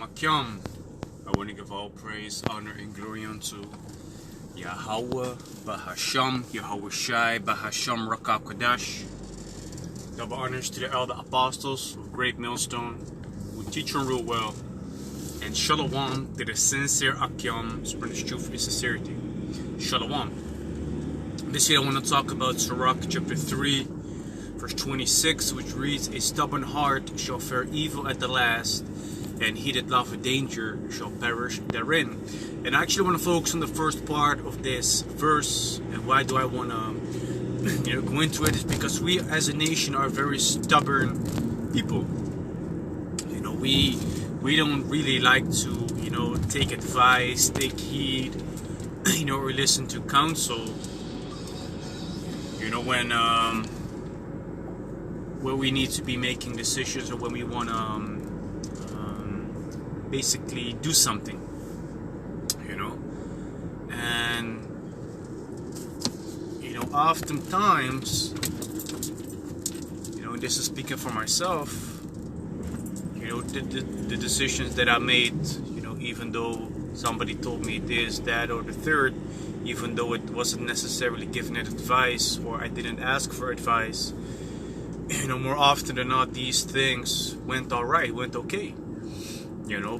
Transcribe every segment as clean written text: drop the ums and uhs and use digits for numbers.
Akyam. I want to give all praise, honor, and glory unto Yahweh, Bahasham, Yahweh Shai, Bahasham, Rakakadash. Double honors to the elder apostles of Great Millstone, who teach them real well. And Shalom to the sincere Akyam, spreading truth and sincerity. Shalom. This year I want to talk about Sirach chapter 3, verse 26, which reads, "A stubborn heart shall fare evil at the last, and he that loveth danger shall perish therein." And I actually want to focus on the first part of this verse. And why do I want to go into it? Is because we as a nation are very stubborn people. We don't really like to take advice, take heed, or listen to counsel. When we need to be making decisions, or when we want to basically do something, and oftentimes, this is speaking for myself, the decisions that I made, even though somebody told me this, that, or the third, even though it wasn't necessarily given advice, or I didn't ask for advice, more often than not, these things went alright, went okay.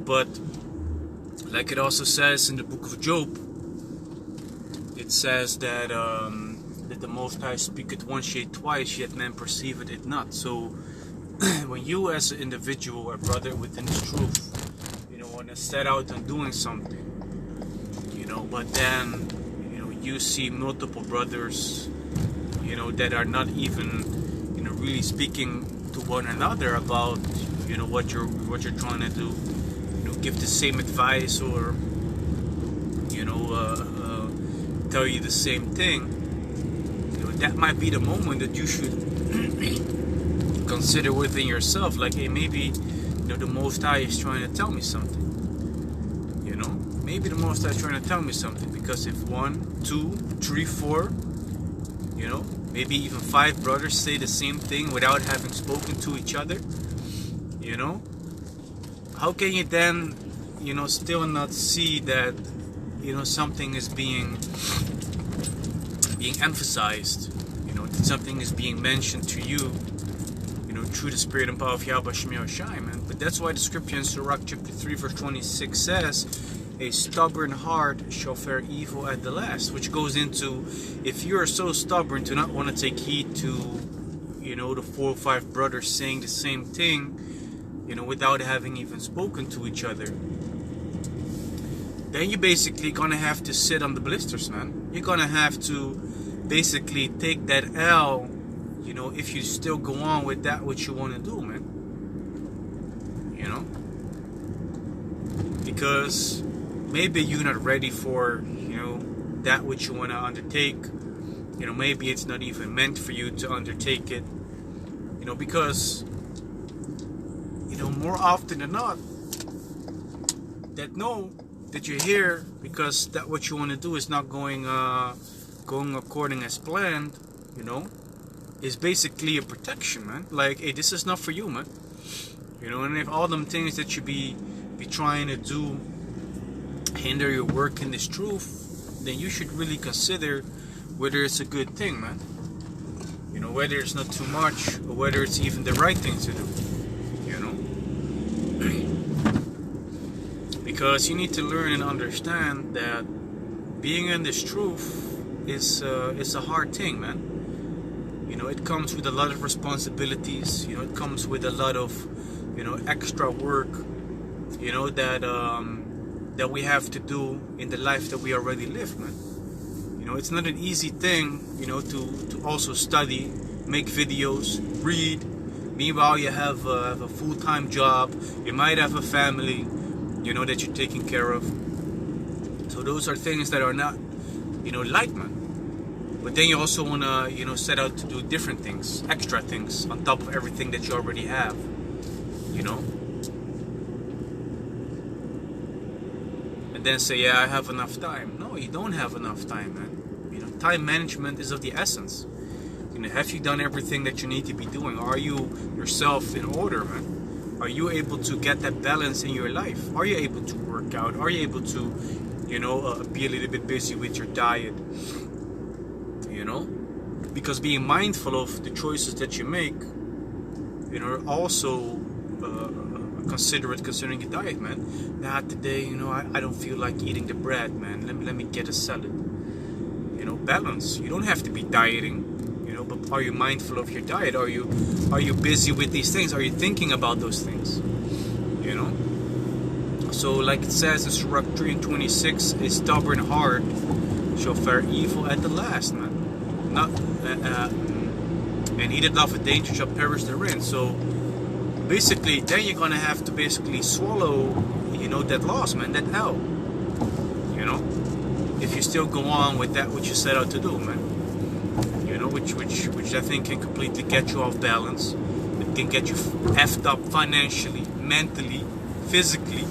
But like it also says in the book of Job, it says that that the Most High speaketh once, yet twice, yet men perceiveth it not. So when you as an individual, a brother within this truth, want to set out on doing something, but then you see multiple brothers, that are not even really speaking to one another about what you're trying to do, give the same advice, or tell you the same thing. That might be the moment that you should consider within yourself, like, hey, maybe the Most High is trying to tell me something. Maybe the Most High is trying to tell me something, because if 1, 2, 3, 4, maybe even 5 brothers say the same thing without having spoken to each other, how can you then, still not see that, something is being emphasized, that something is being mentioned to you, through the spirit and power of Yahweh Shemir Shai, man. But that's why the scripture in Sirach chapter 3, verse 26 says, "A stubborn heart shall fare evil at the last," which goes into, if you are so stubborn to not want to take heed to, the 4 or 5 brothers saying the same thing, without having even spoken to each other, then you're basically gonna have to sit on the blisters, man. You're gonna have to basically take that L, if you still go on with that what you want to do, man. Because maybe you're not ready for, that which you want to undertake. Maybe it's not even meant for you to undertake it. Because, more often than not, that you're here because that what you want to do is not going according as planned, is basically a protection, man. Like, hey, this is not for you, man. And if all them things that you be trying to do hinder your work in this truth, then you should really consider whether it's a good thing, man. Whether it's not too much, or whether it's even the right thing to do. Because you need to learn and understand that being in this truth is a hard thing, man. It comes with a lot of responsibilities. It comes with a lot of extra work. That we have to do in the life that we already live, man. It's not an easy thing, to also study, make videos, read. Meanwhile, you have a full-time job. You might have a family, that you're taking care of. So those are things that are not, light, man. But then you also want to, set out to do different things, extra things, on top of everything that you already have, And then say, yeah, I have enough time. No, you don't have enough time, man. Time management is of the essence. Have you done everything that you need to be doing? Are you yourself in order, man? Are you able to get that balance in your life? Are you able to work out? Are you able to, be a little bit busy with your diet? Because being mindful of the choices that you make, also considerate concerning your diet, man. Now today, I don't feel like eating the bread, man. Let me get a salad. Balance. You don't have to be dieting, but are you mindful of your diet? Are you busy with these things? Are you thinking about those things? So like it says in Sirach 3:26, a stubborn heart shall fare evil at the last, man. Not and he that loveth danger shall perish therein. So basically, then you're gonna have to basically swallow, that loss, man, that L. If you still go on with that which you set out to do, man. Which I think can completely get you off balance. It can get you effed up financially, mentally, physically.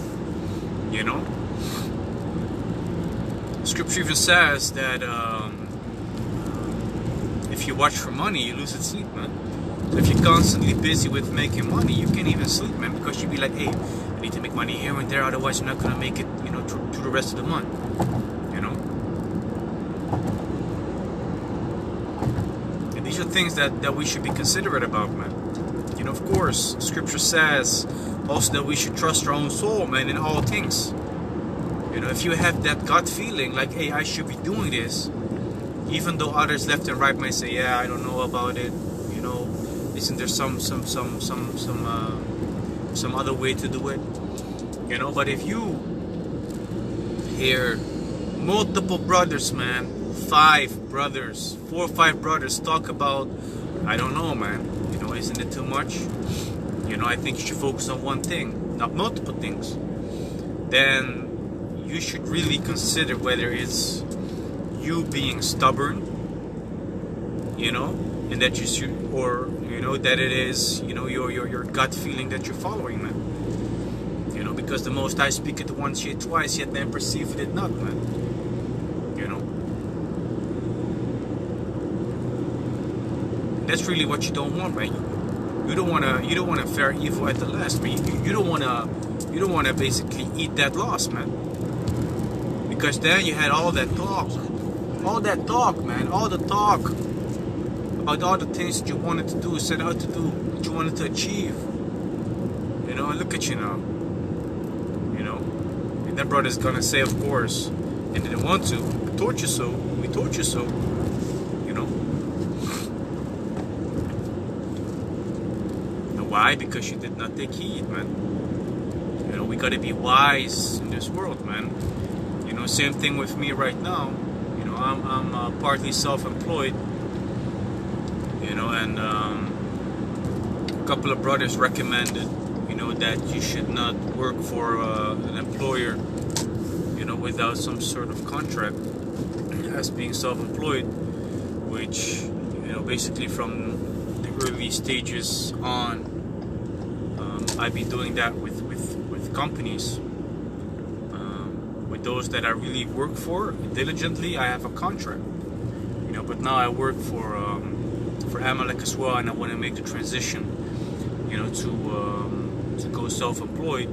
Scripture even says that if you watch for money, you lose its sleep, man. If you're constantly busy with making money, you can't even sleep, man, because you'll be like, hey, I need to make money here and there, otherwise I'm not gonna make it, through the rest of the month. And these are things that we should be considerate about, man. Of course, Scripture says also that we should trust our own soul, man, in all things. If you have that gut feeling, like, hey, I should be doing this, even though others left and right might say, yeah, I don't know about it. Isn't there some other way to do it? But if you hear multiple brothers, man, 5 brothers, 4 or 5 brothers talk about, I don't know, man, isn't it too much? I think you should focus on one thing, not multiple things. Then you should really consider whether it's you being stubborn, and that you should, or that it is, your gut feeling that you're following, man. Because the Most High speaketh once, yet twice, yet man perceiveth it not, man. That's really what you don't want, man. You don't wanna fare evil at the last, man. You don't wanna basically eat that loss, man. Because then you had all that talk, man, all the talk about all the things that you wanted to do, set out to do, that you wanted to achieve. And look at you now. And that brother's gonna say, of course, and didn't want to. We taught you so. We taught you so. Why? Because you did not take heed, man. We gotta be wise in this world, man. Same thing with me right now. I'm partly self-employed. And a couple of brothers recommended, that you should not work for an employer, without some sort of contract as being self-employed, which, basically from the early stages on, I've been doing that with companies. With those that I really work for diligently, I have a contract. But now I work for Amalek as well, and I want to make the transition, to go self-employed.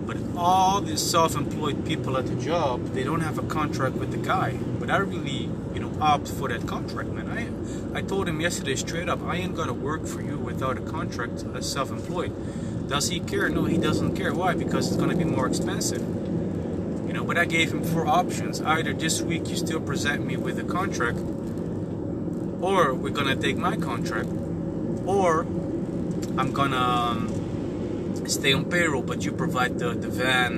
But all these self-employed people at the job, they don't have a contract with the guy. But I really, opt for that contract, man. I told him yesterday straight up, I ain't gonna work for you without a contract as self-employed. Does he care? No, he doesn't care. Why? Because it's gonna be more expensive. But I gave him 4 options. Either this week you still present me with a contract, or we're gonna take my contract, or I'm gonna stay on payroll, but you provide the van,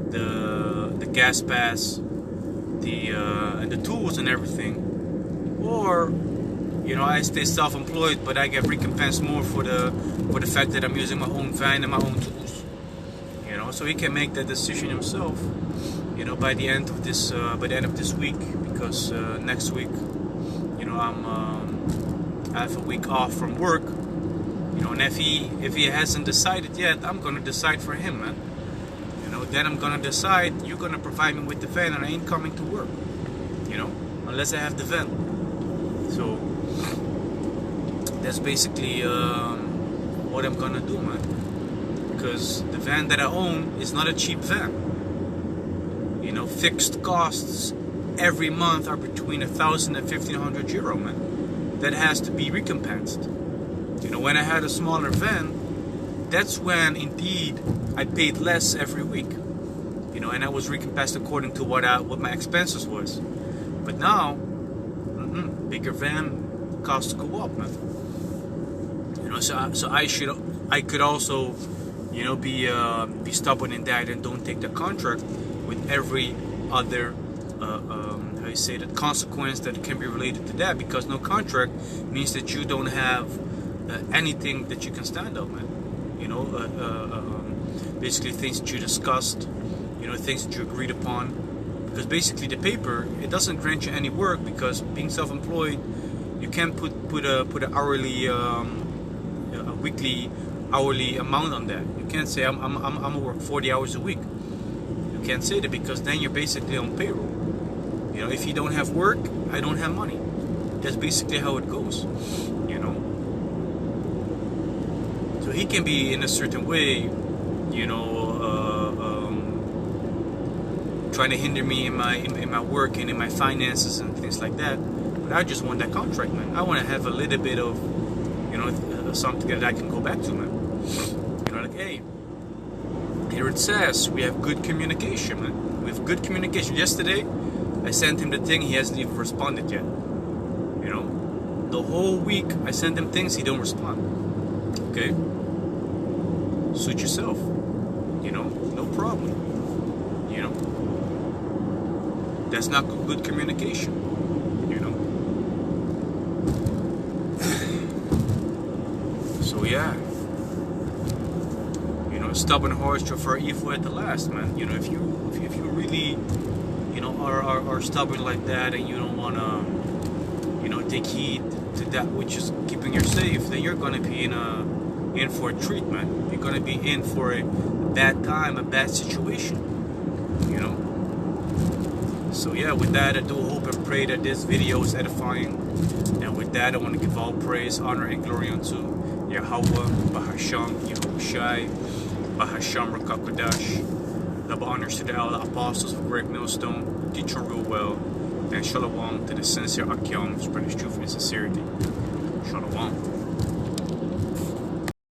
the gas pass, and the tools and everything. Or I stay self-employed, but I get recompensed more for the fact that I'm using my own van and my own tools. So he can make that decision himself. By the end of this week, because next week, I have a week off from work. And if he hasn't decided yet, I'm gonna decide for him, man. Then I'm gonna decide, you're gonna provide me with the van, and I ain't coming to work. Unless I have the van. So that's basically what I'm gonna do, man. because the van that I own is not a cheap van. You know, fixed costs every month are between 1,000 and 1,500 euro, man. That has to be recompensed. You know, when I had a smaller van, that's when indeed I paid less every week. You know, and I was recompensed according to what my expenses was. But now, bigger van costs go up, man. You know, so I could also, you know, be stubborn in that and don't take the contract with every other how you say that, consequence that can be related to that, because no contract means that you don't have anything that you can stand up, man. You know, basically things that you discussed, you know, things that you agreed upon. Because basically the paper, it doesn't grant you any work, because being self-employed, you can't put a hourly, a weekly, hourly amount on that. You can't say I'm gonna work 40 hours a week. You can't say that, because then you're basically on payroll. You know, if you don't have work, I don't have money. That's basically how it goes. You know. So he can be in a certain way, you know, trying to hinder me in my work and in my finances and things like that. But I just want that contract, man. I want to have a little bit of, you know, something that I can go back to, man. You know, like, hey, here it says we have good communication, man. We have good communication. Yesterday, I sent him the thing. He hasn't even responded yet. You know, the whole week I sent him things. He don't respond. Okay, suit yourself. You know, no problem. You know, that's not good communication. You know. So yeah. You know, stubborn horse prefer evil at the last, man. You know, if you really, you know, are stubborn like that, and you don't wanna, you know, take heed to that which is keeping you safe, then you're gonna be in for a treatment. You're gonna be in for a bad time, a bad situation. You know. So yeah, with that, I do hope and pray that this video is edifying. And with that, I want to give all praise, honor, and glory unto Yahweh, Bahasham, Yahushai, Bahasham, Rakakodash. Double honors to the apostles of Great Millstone, teaching real well. And shalom to the sincere Akyam, spread his truth and sincerity. Shalom.